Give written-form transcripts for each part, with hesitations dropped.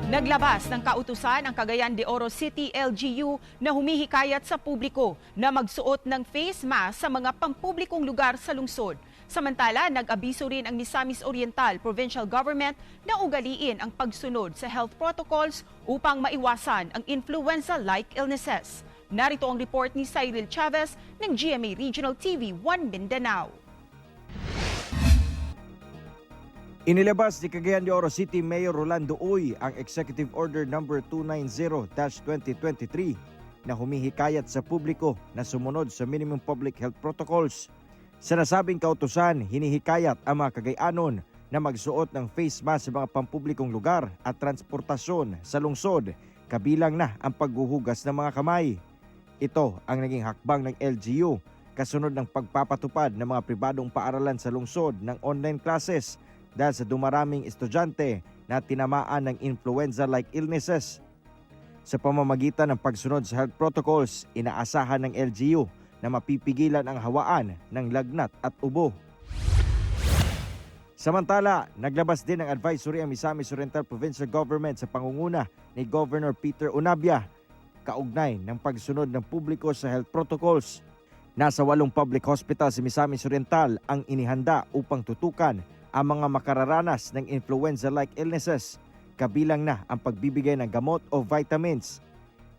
Naglabas ng kautusan ang Cagayan de Oro City LGU na humihikayat sa publiko na magsuot ng face mask sa mga pampublikong lugar sa lungsod. Samantala, nag-abiso rin ang Misamis Oriental Provincial Government na ugaliin ang pagsunod sa health protocols upang maiwasan ang influenza-like illnesses. Narito ang report ni Cyril Chavez ng GMA Regional TV 1 Mindanao. Inilabas ni Cagayan de Oro City Mayor Rolando Uy ang Executive Order No. 290-2023 na humihikayat sa publiko na sumunod sa minimum public health protocols. Sa nasabing kautusan, hinihikayat ang mga Cagayanon na magsuot ng face mask sa mga pampublikong lugar at transportasyon sa lungsod, kabilang na ang paghuhugas ng mga kamay. Ito ang naging hakbang ng LGU kasunod ng pagpapatupad ng mga pribadong paaralan sa lungsod ng online classes dahil sa dumaraming estudyante na tinamaan ng influenza-like illnesses. Sa pamamagitan ng pagsunod sa health protocols, inaasahan ng LGU na mapipigilan ang hawaan ng lagnat at ubo. Samantala, naglabas din ng advisory ang Misamis Oriental Provincial Government sa pangunguna ni Governor Peter Unabia kaugnay ng pagsunod ng publiko sa health protocols. Nasa 8 public hospital sa Misamis Oriental ang inihanda upang tutukan ang mga makararanas ng influenza-like illnesses, kabilang na ang pagbibigay ng gamot o vitamins.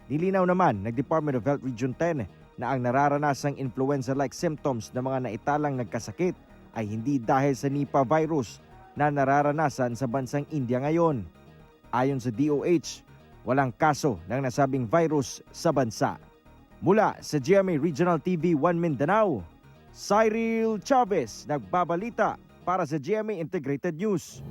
Nilinaw naman ng Department of Health Region 10 na ang nararanasang influenza-like symptoms ng mga naitalang nagkasakit ay hindi dahil sa Nipah virus na nararanasan sa bansang India ngayon. Ayon sa DOH, walang kaso ng nasabing virus sa bansa. Mula sa GMA Regional TV 1 Mindanao, Cyril Chavez nagbabalita para sa GMA Integrated News.